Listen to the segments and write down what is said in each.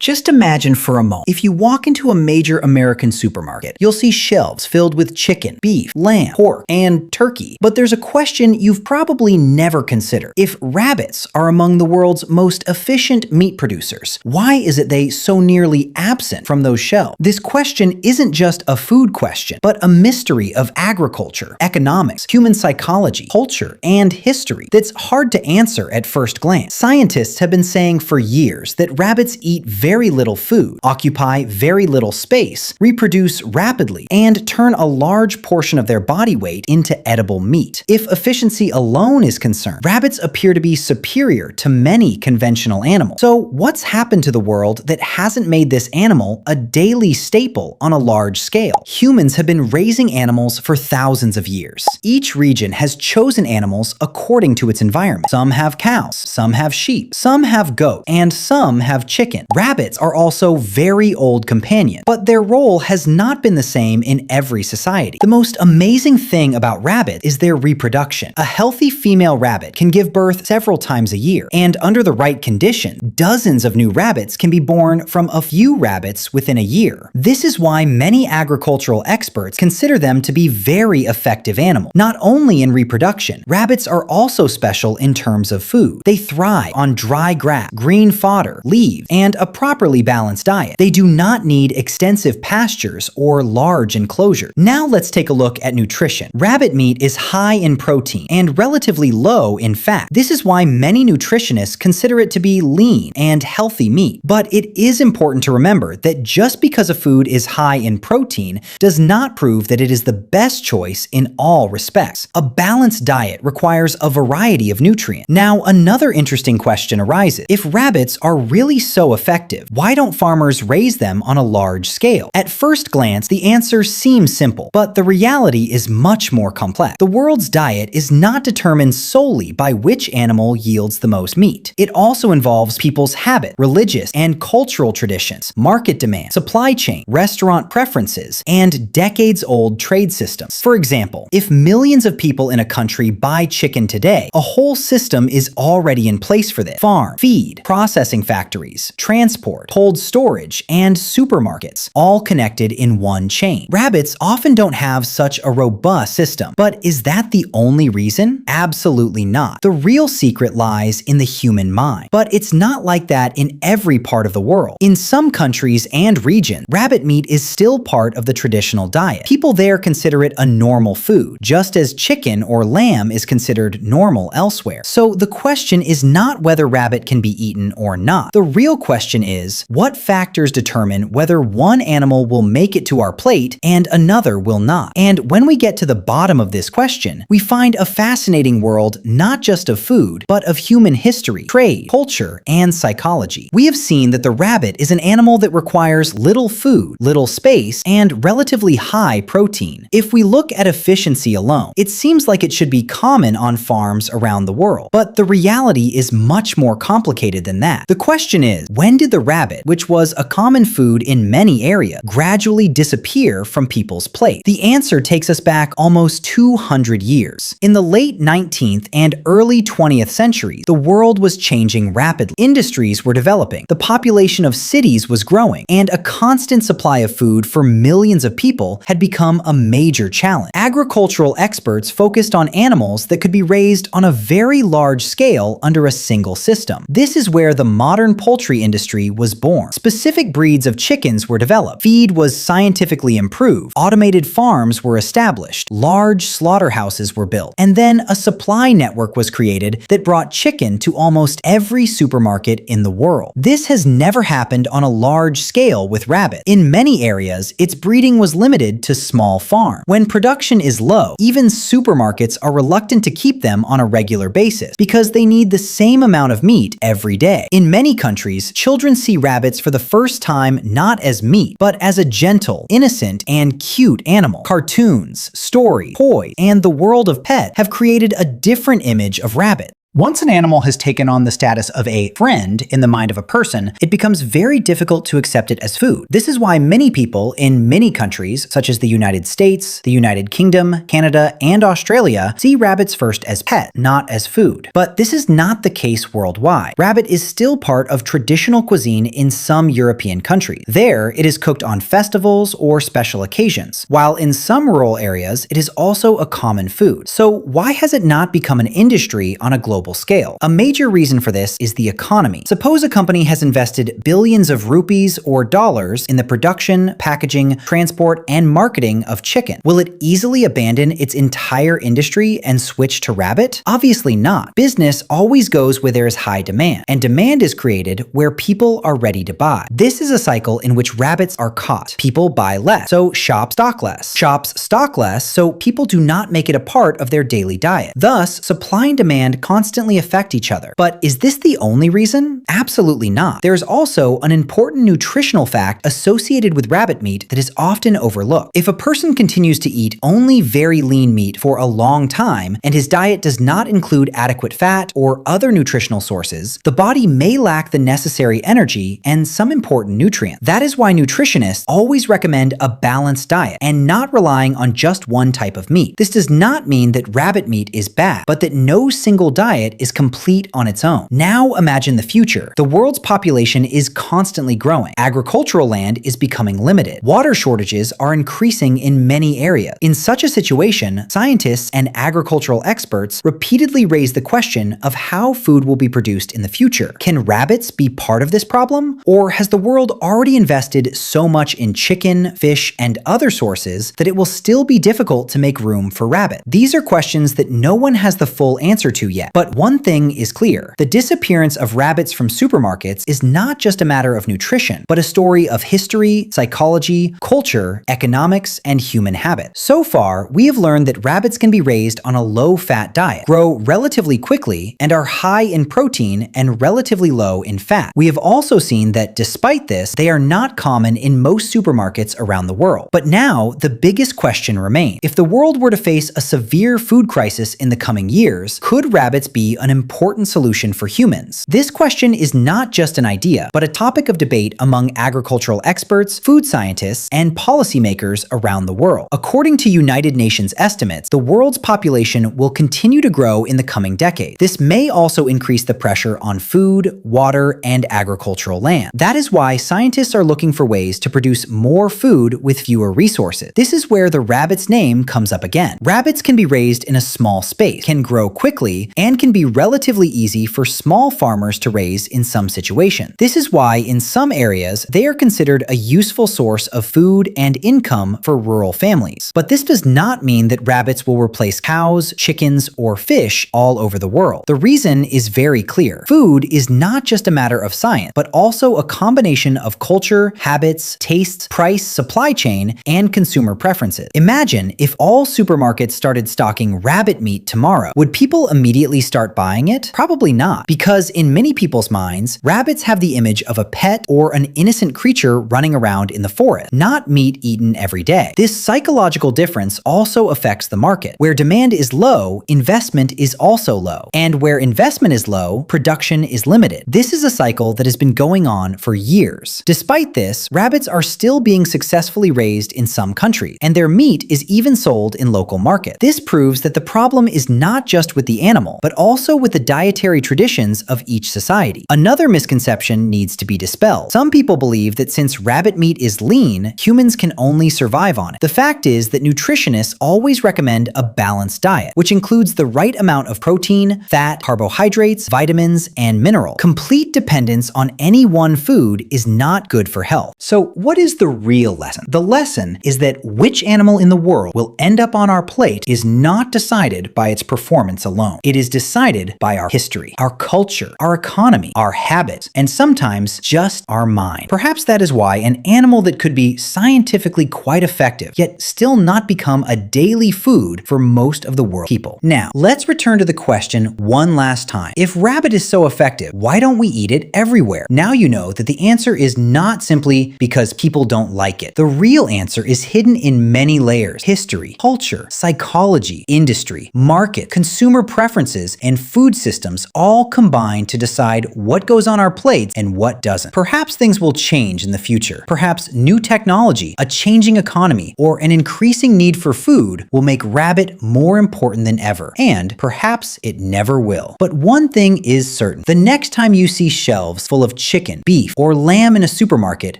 Just imagine for a moment, if you walk into a major American supermarket, you'll see shelves filled with chicken, beef, lamb, pork, and turkey. But there's a question you've probably never considered. If rabbits are among the world's most efficient meat producers, why is it they so nearly absent from those shelves? This question isn't just a food question, but a mystery of agriculture, economics, human psychology, culture, and history that's hard to answer at first glance. Scientists have been saying for years that rabbits eat very little food, occupy very little space, reproduce rapidly, and turn a large portion of their body weight into edible meat. If efficiency alone is concerned, rabbits appear to be superior to many conventional animals. So what's happened to the world that hasn't made this animal a daily staple on a large scale? Humans have been raising animals for thousands of years. Each region has chosen animals according to its environment. Some have cows, some have sheep, some have goats, and some have chicken. Rabbits are also very old companions, but their role has not been the same in every society. The most amazing thing about rabbits is their reproduction. A healthy female rabbit can give birth several times a year, and under the right conditions, dozens of new rabbits can be born from a few rabbits within a year. This is why many agricultural experts consider them to be very effective animals. Not only in reproduction, rabbits are also special in terms of food. They thrive on dry grass, green fodder, leaves, and a properly balanced diet. They do not need extensive pastures or large enclosures. Now let's take a look at nutrition. Rabbit meat is high in protein and relatively low in fat. This is why many nutritionists consider it to be lean and healthy meat. But it is important to remember that just because a food is high in protein does not prove that it is the best choice in all respects. A balanced diet requires a variety of nutrients. Now, another interesting question arises. If rabbits are really so effective, why don't farmers raise them on a large scale? At first glance, the answer seems simple, but the reality is much more complex. The world's diet is not determined solely by which animal yields the most meat. It also involves people's habit, religious and cultural traditions, market demand, supply chain, restaurant preferences, and decades-old trade systems. For example, if millions of people in a country buy chicken today, a whole system is already in place for this. Farm, feed, processing factories, transport, cold storage, and supermarkets, all connected in one chain. Rabbits often don't have such a robust system, but is that the only reason? Absolutely not. The real secret lies in the human mind. But it's not like that in every part of the world. In some countries and regions, rabbit meat is still part of the traditional diet. People there consider it a normal food, just as chicken or lamb is considered normal elsewhere. So the question is not whether rabbit can be eaten or not. The real question is, what factors determine whether one animal will make it to our plate and another will not? And when we get to the bottom of this question, we find a fascinating world not just of food, but of human history, trade, culture, and psychology. We have seen that the rabbit is an animal that requires little food, little space, and relatively high protein. If we look at efficiency alone, it seems like it should be common on farms around the world. But the reality is much more complicated than that. The question is, when did the rabbit, which was a common food in many areas, gradually disappear from people's plates? The answer takes us back almost 200 years. In the late 19th and early 20th centuries, the world was changing rapidly. Industries were developing, the population of cities was growing, and a constant supply of food for millions of people had become a major challenge. Agricultural experts focused on animals that could be raised on a very large scale under a single system. This is where the modern poultry industry was born. Specific breeds of chickens were developed. Feed was scientifically improved. Automated farms were established. Large slaughterhouses were built. And then a supply network was created that brought chicken to almost every supermarket in the world. This has never happened on a large scale with rabbit. In many areas, its breeding was limited to small farms. When production is low, even supermarkets are reluctant to keep them on a regular basis because they need the same amount of meat every day. In many countries, children see rabbits for the first time not as meat, but as a gentle, innocent, and cute animal. Cartoons, stories, toys, and the world of pets have created a different image of rabbit. Once an animal has taken on the status of a friend in the mind of a person, it becomes very difficult to accept it as food. This is why many people in many countries, such as the United States, the United Kingdom, Canada, and Australia, see rabbits first as pet, not as food. But this is not the case worldwide. Rabbit is still part of traditional cuisine in some European countries. There, it is cooked on festivals or special occasions, while in some rural areas, it is also a common food. So why has it not become an industry on a global scale? A major reason for this is the economy. Suppose a company has invested billions of rupees or dollars in the production, packaging, transport, and marketing of chicken. Will it easily abandon its entire industry and switch to rabbit? Obviously not. Business always goes where there is high demand, and demand is created where people are ready to buy. This is a cycle in which rabbits are caught. People buy less, so shops stock less. Shops stock less, so people do not make it a part of their daily diet. Thus, supply and demand constantly affect each other. But is this the only reason? Absolutely not. There's also an important nutritional fact associated with rabbit meat that is often overlooked. If a person continues to eat only very lean meat for a long time and his diet does not include adequate fat or other nutritional sources, the body may lack the necessary energy and some important nutrients. That is why nutritionists always recommend a balanced diet and not relying on just one type of meat. This does not mean that rabbit meat is bad, but that no single diet is complete on its own. Now imagine the future. The world's population is constantly growing. Agricultural land is becoming limited. Water shortages are increasing in many areas. In such a situation, scientists and agricultural experts repeatedly raise the question of how food will be produced in the future. Can rabbits be part of this problem? Or has the world already invested so much in chicken, fish, and other sources that it will still be difficult to make room for rabbit? These are questions that no one has the full answer to yet. But one thing is clear. The disappearance of rabbits from supermarkets is not just a matter of nutrition, but a story of history, psychology, culture, economics, and human habit. So far, we have learned that rabbits can be raised on a low-fat diet, grow relatively quickly, and are high in protein and relatively low in fat. We have also seen that despite this, they are not common in most supermarkets around the world. But now, the biggest question remains. If the world were to face a severe food crisis in the coming years, could rabbits be an important solution for humans? This question is not just an idea, but a topic of debate among agricultural experts, food scientists, and policymakers around the world. According to United Nations estimates, the world's population will continue to grow in the coming decade. This may also increase the pressure on food, water, and agricultural land. That is why scientists are looking for ways to produce more food with fewer resources. This is where the rabbit's name comes up again. Rabbits can be raised in a small space, can grow quickly, and can be relatively easy for small farmers to raise in some situations. This is why in some areas they are considered a useful source of food and income for rural families. But this does not mean that rabbits will replace cows, chickens, or fish all over the world. The reason is very clear. Food is not just a matter of science, but also a combination of culture, habits, tastes, price, supply chain, and consumer preferences. Imagine if all supermarkets started stocking rabbit meat tomorrow. Would people immediately start buying it? Probably not, because in many people's minds, rabbits have the image of a pet or an innocent creature running around in the forest, not meat eaten every day. This psychological difference also affects the market. Where demand is low, investment is also low. And where investment is low, production is limited. This is a cycle that has been going on for years. Despite this, rabbits are still being successfully raised in some countries, and their meat is even sold in local markets. This proves that the problem is not just with the animal, but also with the dietary traditions of each society. Another misconception needs to be dispelled. Some people believe that since rabbit meat is lean, humans can only survive on it. The fact is that nutritionists always recommend a balanced diet, which includes the right amount of protein, fat, carbohydrates, vitamins, and minerals. Complete dependence on any one food is not good for health. So what is the real lesson? The lesson is that which animal in the world will end up on our plate is not decided by its performance alone. It is decided by our history, our culture, our economy, our habits, and sometimes just our mind. Perhaps that is why an animal that could be scientifically quite effective, yet still not become a daily food for most of the world people. Now, let's return to the question one last time. If rabbit is so effective, why don't we eat it everywhere? Now you know that the answer is not simply because people don't like it. The real answer is hidden in many layers: history, culture, psychology, industry, market, consumer preferences, and food systems all combine to decide what goes on our plates and what doesn't. Perhaps things will change in the future. Perhaps new technology, a changing economy, or an increasing need for food will make rabbit more important than ever. And perhaps it never will. But one thing is certain. The next time you see shelves full of chicken, beef, or lamb in a supermarket,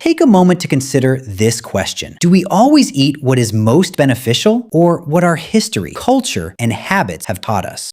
take a moment to consider this question. Do we always eat what is most beneficial, or what our history, culture, and habits have taught us?